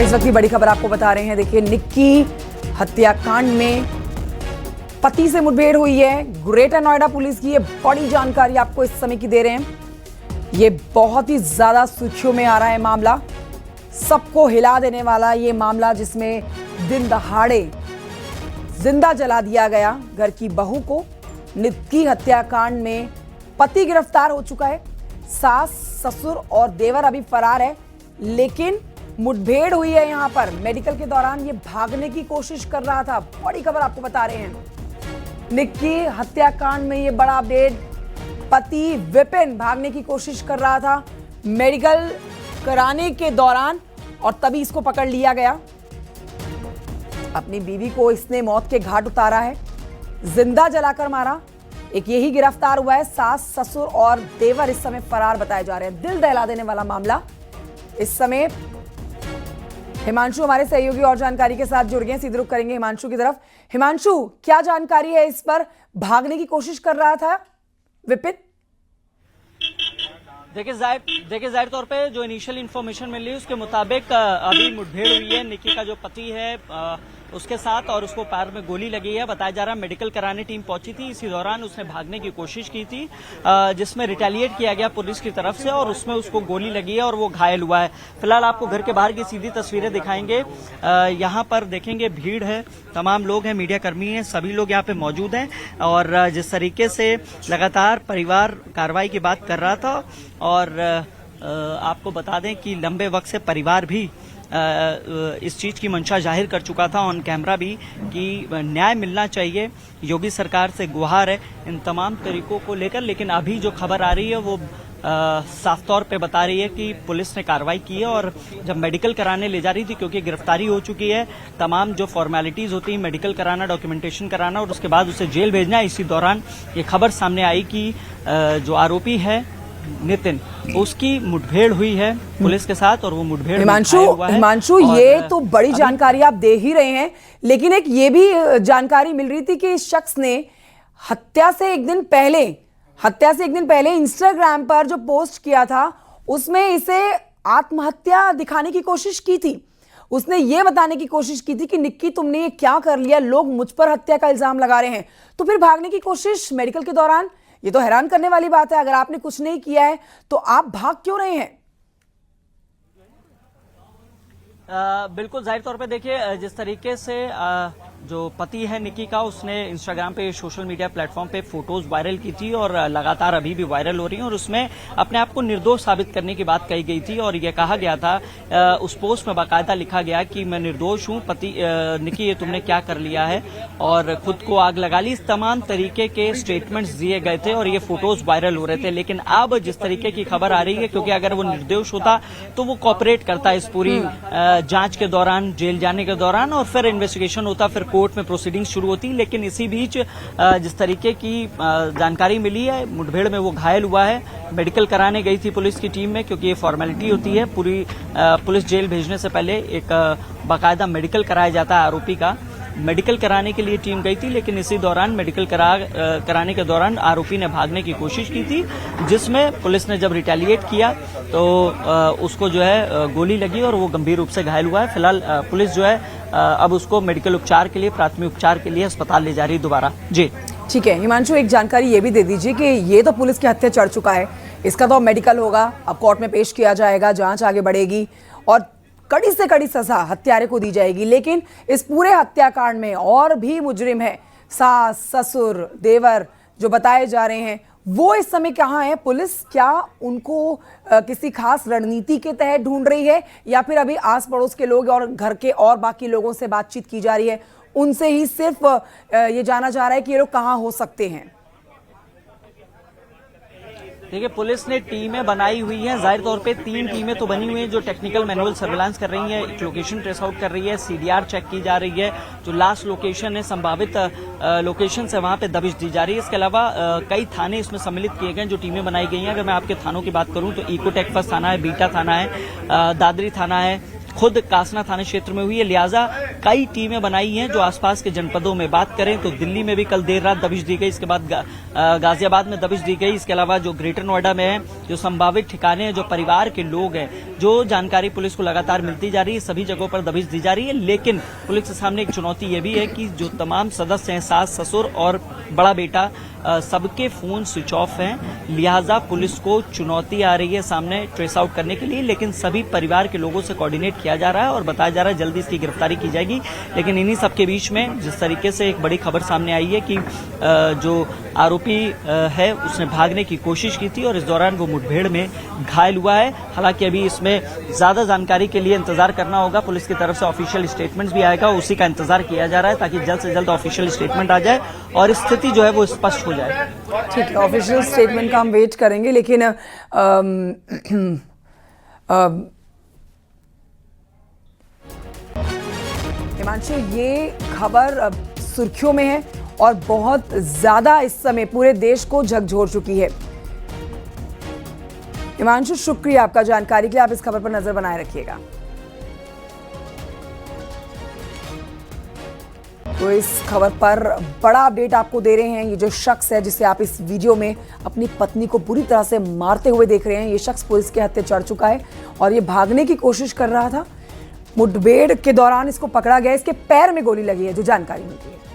इस वक्त की बड़ी खबर आपको बता रहे हैं। देखिए, निक्की हत्याकांड में पति से मुठभेड़ हुई है। ग्रेटर नोएडा पुलिस की ये बड़ी जानकारी आपको इस समय की दे रहे हैं। ये बहुत ही ज्यादा सुर्खियों में आ रहा है मामला, सबको हिला देने वाला ये मामला, जिसमें दिन दहाड़े जिंदा जला दिया गया घर की बहू को। निक्की हत्याकांड में पति गिरफ्तार हो चुका है, सास, ससुर और देवर अभी फरार है, लेकिन मुठभेड़ हुई है। यहां पर मेडिकल के दौरान ये भागने की कोशिश कर रहा था। बड़ी खबर आपको बता रहे हैं। निक्की हत्याकांड में ये बड़ा अपडेट, पति विपिन भागने की कोशिश कर रहा था मेडिकल कराने के दौरान, और तभी इसको पकड़ लिया गया। अपनी बीवी को इसने मौत के घाट उतारा है, जिंदा जलाकर मारा। एक यही गिरफ्तार हुआ है। सास, ससुर और देवर इस समय फरार बताए जा रहे हैं। दिल दहला देने वाला मामला। इस समय हिमांशु हमारे सहयोगी और जानकारी के साथ जुड़ गए, सीधे रुख करेंगे हिमांशु की तरफ। हिमांशु, क्या जानकारी है इस पर? भागने की कोशिश कर रहा था विपिन? देखिए जाहिर तौर पे जो इनिशियल इन्फॉर्मेशन मिल रही है उसके मुताबिक अभी मुठभेड़ हुई है निक्की का जो पति है उसके साथ, और उसको पैर में गोली लगी है। बताया जा रहा है मेडिकल कराने टीम पहुंची थी, इसी दौरान उसने भागने की कोशिश की थी, जिसमें रिटेलिएट किया गया पुलिस की तरफ से, और उसमें उसको गोली लगी है और वो घायल हुआ है। फिलहाल आपको घर के बाहर की सीधी तस्वीरें दिखाएंगे। यहाँ पर देखेंगे भीड़ है, तमाम लोग हैं, मीडिया कर्मी हैं, सभी लोग यहाँ पे मौजूद हैं। और जिस तरीके से लगातार परिवार कार्रवाई की बात कर रहा था, और आपको बता दें कि लंबे वक्त से परिवार भी इस चीज की मंशा जाहिर कर चुका था ऑन कैमरा भी, कि न्याय मिलना चाहिए। योगी सरकार से गुहार है इन तमाम तरीकों को लेकर। लेकिन अभी जो खबर आ रही है वो साफ तौर पे बता रही है कि पुलिस ने कार्रवाई की है, और जब मेडिकल कराने ले जा रही थी, क्योंकि गिरफ्तारी हो चुकी है, तमाम जो फॉर्मेलिटीज होती है, मेडिकल कराना, डॉक्यूमेंटेशन कराना और उसके बाद उसे जेल भेजना, इसी दौरान ये खबर सामने आई कि जो आरोपी है नितिन, उसकी मुठभेड़ हुई है पुलिस के साथ, और वो मुठभेड़ हिमांशु ये तो बड़ी जानकारी आप दे ही रहे हैं, लेकिन एक ये भी जानकारी मिल रही थी कि इस शख्स ने हत्या से एक दिन पहले इंस्टाग्राम पर जो पोस्ट किया था उसमें इसे आत्महत्या दिखाने की कोशिश की थी। उसने ये बताने की कोशिश की थी कि निक्की, तुमने ये क्या कर लिया, लोग मुझ पर हत्या का इल्जाम लगा रहे हैं। तो फिर भागने की कोशिश मेडिकल के दौरान, ये तो हैरान करने वाली बात है। अगर आपने कुछ नहीं किया है तो आप भाग क्यों रहे हैं? बिल्कुल जाहिर तौर पे देखिए, जिस तरीके से जो पति है निक्की का, उसने इंस्टाग्राम पे, सोशल मीडिया प्लेटफॉर्म पे फोटोज वायरल की थी, और लगातार अभी भी वायरल हो रही हैं, और उसमें अपने आप को निर्दोष साबित करने की बात कही गई थी। और ये कहा गया था, उस पोस्ट में बाकायदा लिखा गया कि मैं निर्दोष हूं, पति निक्की ये तुमने क्या कर लिया है, और खुद को आग लगा ली। इस तमाम तरीके के स्टेटमेंट्स दिए गए थे और ये फोटोज वायरल हो रहे थे। लेकिन अब जिस तरीके की खबर आ रही है, क्योंकि अगर वो निर्दोष होता तो वो कॉपरेट करता इस पूरी जांच के दौरान, जेल जाने के दौरान, और फिर इन्वेस्टिगेशन होता, फिर कोर्ट में प्रोसीडिंग शुरू होती। लेकिन इसी बीच जिस तरीके की जानकारी मिली है, मुठभेड़ में वो घायल हुआ है। मेडिकल कराने गई थी पुलिस की टीम में, क्योंकि ये फॉर्मेलिटी होती है पूरी, पुलिस जेल भेजने से पहले एक बाकायदा मेडिकल कराया जाता है आरोपी का। मेडिकल कराने के लिए टीम गई थी, लेकिन इसी दौरान मेडिकल कराने के दौरान आरोपी ने भागने की कोशिश की थी, जिसमें पुलिस ने जब रिटेलिएट किया तो उसको जो है गोली लगी और वो गंभीर रूप से घायल हुआ है। फिलहाल पुलिस जो है अब उसको मेडिकल उपचार के लिए, प्राथमिक उपचार के लिए अस्पताल ले जा रही है दोबारा। जी ठीक है हिमांशु, एक जानकारी ये भी दे दीजिए कि ये तो पुलिस की हत्या चढ़ चुका है, इसका तो मेडिकल होगा, अब कोर्ट में पेश किया जाएगा, जांच आगे बढ़ेगी और कड़ी से कड़ी सजा हत्यारे को दी जाएगी। लेकिन इस पूरे हत्याकांड में और भी मुजरिम है, सास, ससुर, देवर जो बताए जा रहे हैं, वो इस समय कहाँ है? पुलिस क्या उनको किसी खास रणनीति के तहत ढूंढ रही है, या फिर अभी आस पड़ोस के लोग और घर के और बाकी लोगों से बातचीत की जा रही है, उनसे ही सिर्फ ये जाना जा रहा है कि ये लोग कहाँ हो सकते हैं? देखिए, पुलिस ने टीमें बनाई हुई हैं, जाहिर तौर पे 3 टीमें तो बनी हुई हैं जो टेक्निकल मैनुअल सर्विलांस कर रही हैं, एक लोकेशन ट्रेस आउट कर रही है, सीडीआर चेक की जा रही है, जो लास्ट लोकेशन है, संभावित लोकेशन से वहां पे दबिश दी जा रही है। इसके अलावा कई थाने इसमें सम्मिलित किए गए जो टीमें बनाई गई हैं। अगर मैं आपके थानों की बात करूं तो इकोटेक फर्स्ट थाना है, बीटा थाना है, दादरी थाना है, खुद कासना थाना क्षेत्र में हुई है, लिहाजा कई टीमें बनाई हैं जो आसपास के जनपदों में। बात करें तो दिल्ली में भी कल देर रात दबिश दी गई, इसके बाद गाजियाबाद में दबिश दी गई। इसके अलावा जो ग्रेटर नोएडा में है, जो संभावित ठिकाने हैं, जो परिवार के लोग हैं, जो जानकारी पुलिस को लगातार मिलती जा रही है, सभी जगहों पर दबिश दी जा रही है। लेकिन पुलिस के सामने एक चुनौती ये भी है कि जो तमाम सदस्य हैं, सास, ससुर और बड़ा बेटा, सबके फोन स्विच ऑफ हैं। लिहाजा पुलिस को चुनौती आ रही है सामने ट्रेस आउट करने के लिए, लेकिन सभी परिवार के लोगों से कोऑर्डिनेट किया जा रहा है और बताया जा रहा है जल्दी इसकी गिरफ्तारी की जाएगी। लेकिन इन्हीं सबके बीच में जिस तरीके से एक बड़ी खबर सामने आई है कि जो आरोपी है उसने भागने की कोशिश की थी और इस दौरान वो मुठभेड़ में घायल हुआ है। हालांकि अभी इसमें ज्यादा जानकारी के लिए इंतजार करना होगा, पुलिस की तरफ से ऑफिशियल स्टेटमेंट्स भी आएगा, उसी का इंतजार किया जा रहा है ताकि जल्द से जल्द ऑफिशियल स्टेटमेंट आ जाए और स्थिति जो है वो स्पष्ट हो जाए। ठीक है, ऑफिशियल स्टेटमेंट का हम वेट करेंगे। लेकिन हिमांशु, ये खबर सुर्खियों में है और बहुत ज्यादा इस समय पूरे देश को झकझोर चुकी है। हिमांशु, शुक्रिया आपका जानकारी के लिए। आप इस खबर पर नजर बनाए रखिएगा। तो इस खबर पर बड़ा अपडेट आपको दे रहे हैं। ये जो शख्स है जिसे आप इस वीडियो में अपनी पत्नी को बुरी तरह से मारते हुए देख रहे हैं, ये शख्स पुलिस के हत्थे चढ़ चुका है और ये भागने की कोशिश कर रहा था। मुठभेड़ के दौरान इसको पकड़ा गया, इसके पैर में गोली लगी है, जो जानकारी मिलती है।